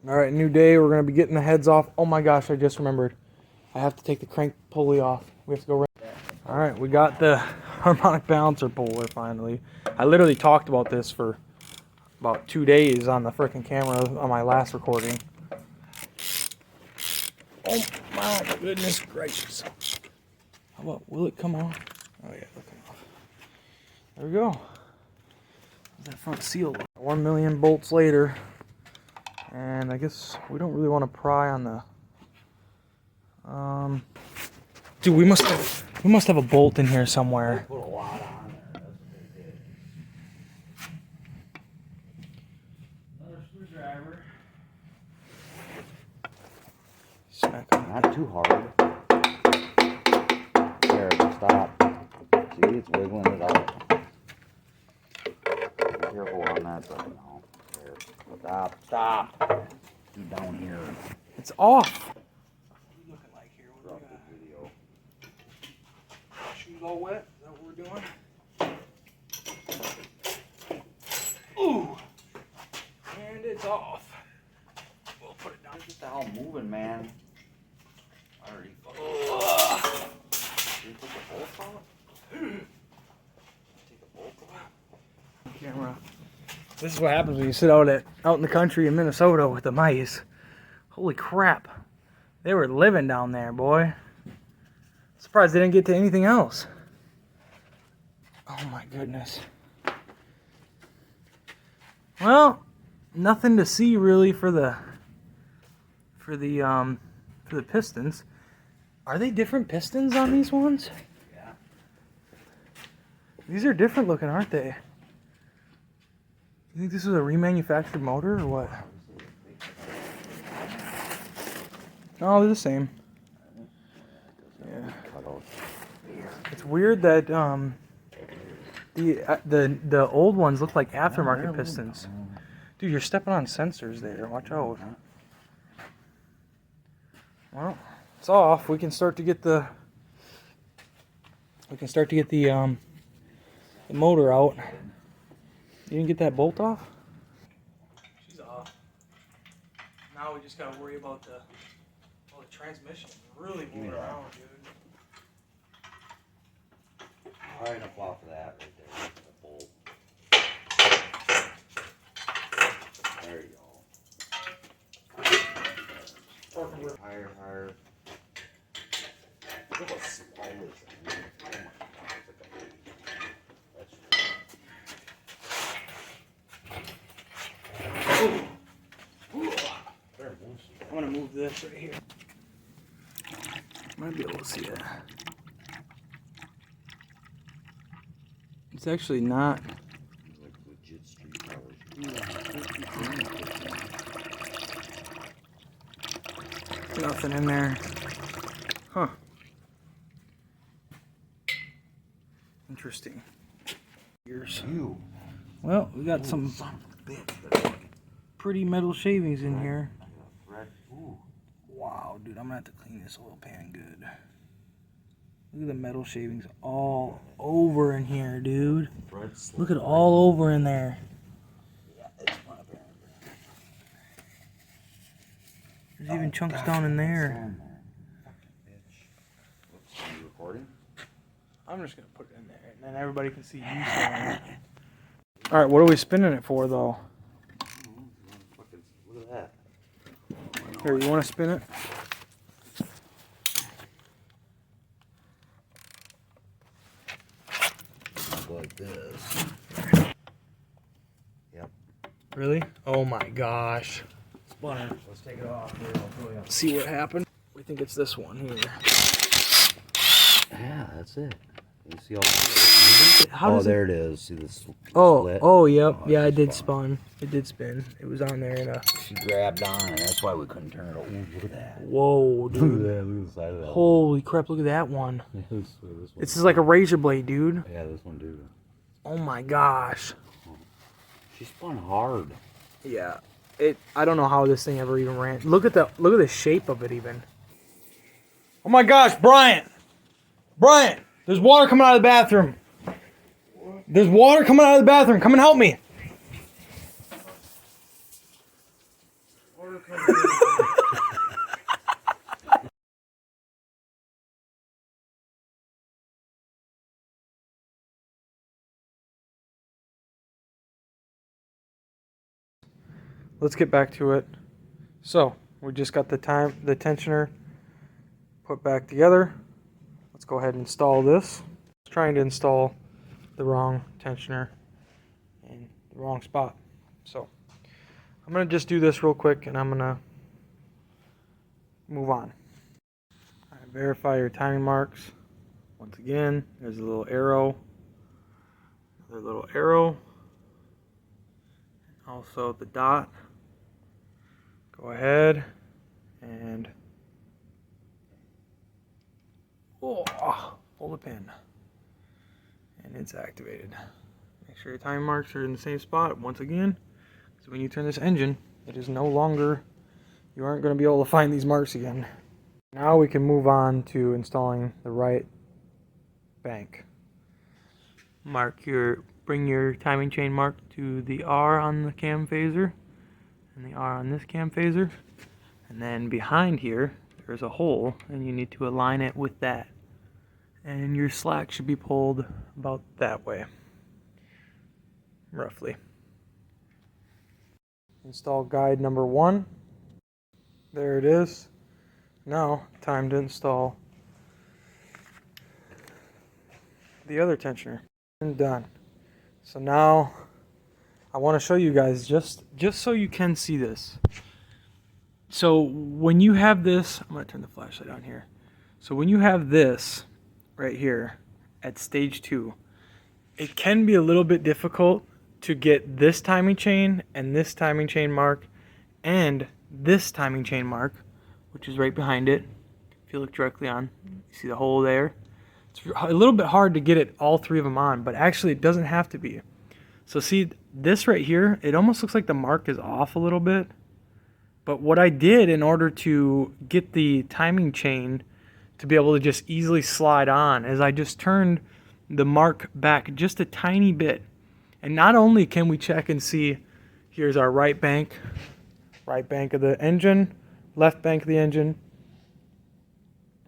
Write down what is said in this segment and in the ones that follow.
Alright, new day. We're going to be getting the heads off. Oh my gosh, I just remembered. I have to take the crank pulley off. We have to go right. Alright, we got the harmonic balancer puller finally. I literally talked about this for about 2 days on the freaking camera on my last recording. Oh my goodness gracious. How about, will it come off? Oh yeah, it'll come off. There we go. That front seal. 1 million bolts later. And I guess we don't really want to pry on the dude, we must have a bolt in here somewhere. Put a lot on there. That's what they did. Another screwdriver. Smack on. Not too hard. There, stop. See, it's wiggling it out. Be careful on that side now. There. Stop. Get down here. It's off. What are you looking like here? What do we got? Video. Shoes all wet? Is that what we're doing? Ooh. And it's off. We'll put it down. Get the hell moving, man. I already fucking. Did you put the bolt out? Take the bolt out. Camera. This is what happens when you sit out in the country in Minnesota with the mice. Holy crap. They were living down there, boy. Surprised they didn't get to anything else. Oh my goodness. Well, nothing to see really for the pistons. Are they different pistons on these ones? Yeah. These are different looking, aren't they? You think this is a remanufactured motor or what? No, they're the same. Yeah. It's weird that the old ones look like aftermarket pistons. Dude, you're stepping on sensors there. Watch out. Well, it's off. We can start to get the motor out. You didn't get that bolt off? She's off. Now we just gotta worry about the transmission. Really moving around, dude. Alright, enough off of that right there. The bolt. There you go. Higher. Look how slow this thing is. Oh my god, it's like a baby. I'm gonna move this right here. Might be able to see it. It's actually not. Like legit street cars. Nothing in there. Huh. Interesting. Here's. Well, we got some pretty metal shavings in here. Wow, dude, I'm gonna have to clean this oil pan good. Look at the metal shavings all over in here, dude. Look at all over in there. There's even chunks down in there. Are you recording? I'm just gonna put it in there, and then everybody can see you spinning it. All right, what are we spinning it for, though? Look at that. Here, you want to spin it? Like this. Yep. Really? Oh my gosh. Spun it. Let's take it off here. I'll show you. See what happened? We think it's this one here. Yeah, that's it. You see all the How there it is. See this split? Oh, yep. Yeah, it did spin. It did spin. It was on there in a... She grabbed on and that's why we couldn't turn it over. Ooh, look at that. Whoa, dude. Look at that. Look at the side of that. Holy crap, look at that one. This This is like a razor blade, dude. Yeah, this one too. Oh my gosh. She spun hard. Yeah. I don't know how this thing ever even ran. Look at the shape of it even. Oh my gosh, Brian! Brian! There's water coming out of the bathroom. There's water coming out of the bathroom. Come and help me. Water Let's get back to it. So we just got the tensioner put back together. Let's go ahead and install this. I was trying to install the wrong tensioner in the wrong spot. So I'm gonna just do this real quick and I'm gonna move on. All right, verify your timing marks. Once again, there's a little arrow, another little arrow, also the dot. Go ahead and pull the pin, and it's activated. Make sure your timing marks are in the same spot once again, so when you turn this engine, it is no longer, you aren't going to be able to find these marks again. Now we can move on to installing the right bank. Bring your timing chain mark to the R on the cam phaser and the R on this cam phaser, and then behind here there's a hole and you need to align it with that, and your slack should be pulled about that way roughly. Install guide number 1. There it is. Now time to install the other tensioner. And done. So now I want to show you guys just so you can see this. So when you have this, I'm going to turn the flashlight on here. So when you have this right here at stage 2, it can be a little bit difficult to get this timing chain and this timing chain mark and this timing chain mark, which is right behind it. If you look directly on, you see the hole there. It's a little bit hard to get it all 3 of them on, but actually it doesn't have to be. So see this right here, it almost looks like the mark is off a little bit. But what I did in order to get the timing chain to be able to just easily slide on is I just turned the mark back just a tiny bit. And not only can we check and see, here's our right bank of the engine, left bank of the engine.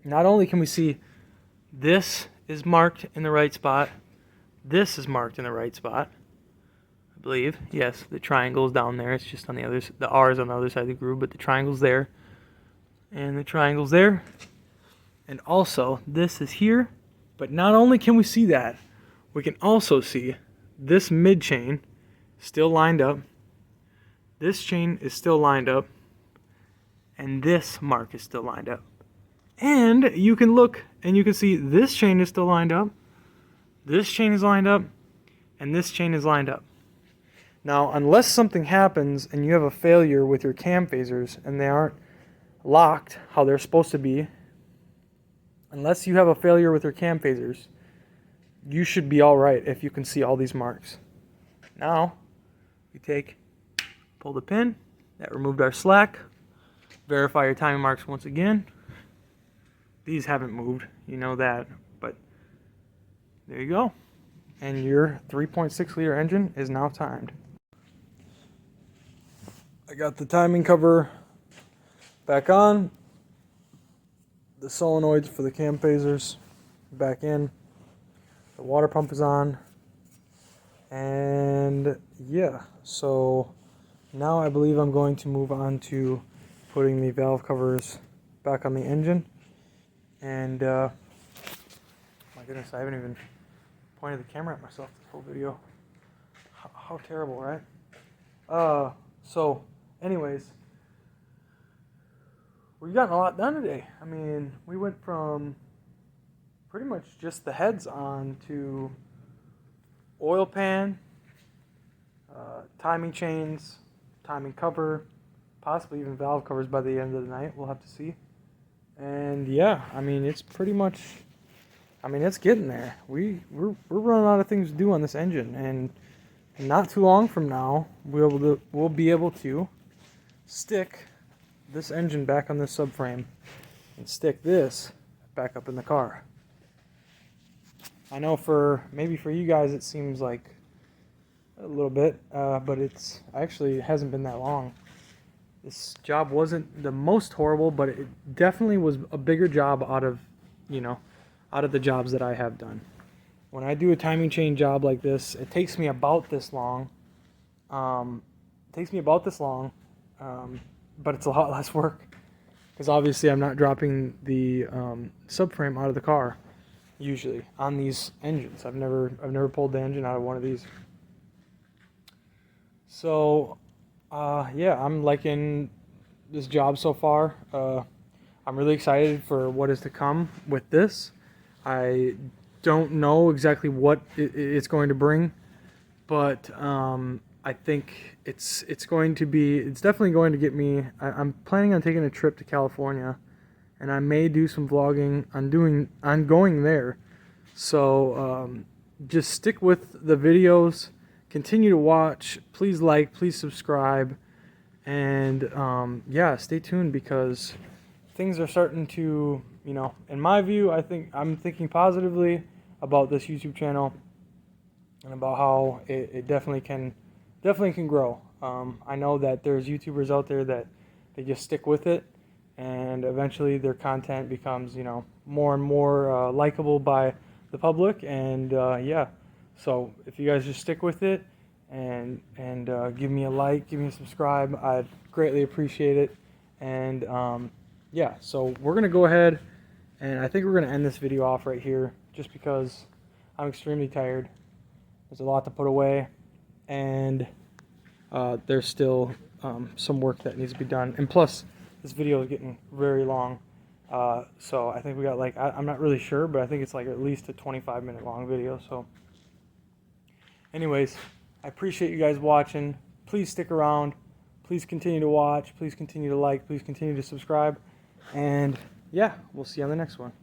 Not only can we see this is marked in the right spot, this is marked in the right spot, I believe. Yes, the triangle's down there. It's just on the other, the R is on the other side of the groove, but the triangle's there, and the triangle's there. And also, this is here. But not only can we see that, we can also see this mid chain still lined up. This chain is still lined up, and this mark is still lined up. And you can look and you can see this chain is still lined up, this chain is lined up, and this chain is lined up. Now, unless something happens and you have a failure with your cam phasers and they aren't locked how they're supposed to be, unless you have a failure with your cam phasers, you should be all right if you can see all these marks. Now, you pull the pin, that removed our slack, verify your timing marks once again. These haven't moved, you know that, but there you go. And your 3.6 liter engine is now timed. I got the timing cover back on, the solenoids for the cam phasers back in, the water pump is on, and yeah, so now I believe I'm going to move on to putting the valve covers back on the engine. And my goodness, I haven't even pointed the camera at myself this whole video. How terrible, right? So anyways, we've gotten a lot done today. I mean, we went from pretty much just the heads on to oil pan, timing chains, timing cover, possibly even valve covers by the end of the night. We'll have to see. And yeah, I mean, it's pretty much, I mean, it's getting there. We're running out of things to do on this engine, and not too long from now, we'll be able to stick this engine back on this subframe and stick this back up in the car. I know maybe for you guys it seems like a little bit, but it's actually, it hasn't been that long. This job wasn't the most horrible, but it definitely was a bigger job out of, out of the jobs that I have done. When I do a timing chain job like this, it takes me about this long. But it's a lot less work because obviously I'm not dropping the subframe out of the car usually on these engines. I've never pulled the engine out of one of these. So yeah, I'm liking this job so far. I'm really excited for what is to come with this. I don't know exactly what it's going to bring, but I think it's definitely going to get me. I'm planning on taking a trip to California, and I may do some vlogging on going there. So just stick with the videos, continue to watch. Please like, please subscribe, and yeah, stay tuned because things are starting to, in my view, I'm thinking positively about this YouTube channel and about how it definitely can grow. I know that there's YouTubers out there that they just stick with it, and eventually their content becomes, more and more likable by the public. And yeah, so if you guys just stick with it and give me a like, give me a subscribe, I'd greatly appreciate it. And yeah, so we're gonna go ahead, and I think we're gonna end this video off right here, just because I'm extremely tired. There's a lot to put away, and there's still some work that needs to be done. And plus, this video is getting very long. So I think we got I'm not really sure, but I think it's like at least a 25-minute long video. So anyways, I appreciate you guys watching. Please stick around. Please continue to watch. Please continue to like. Please continue to subscribe. And yeah, we'll see you on the next one.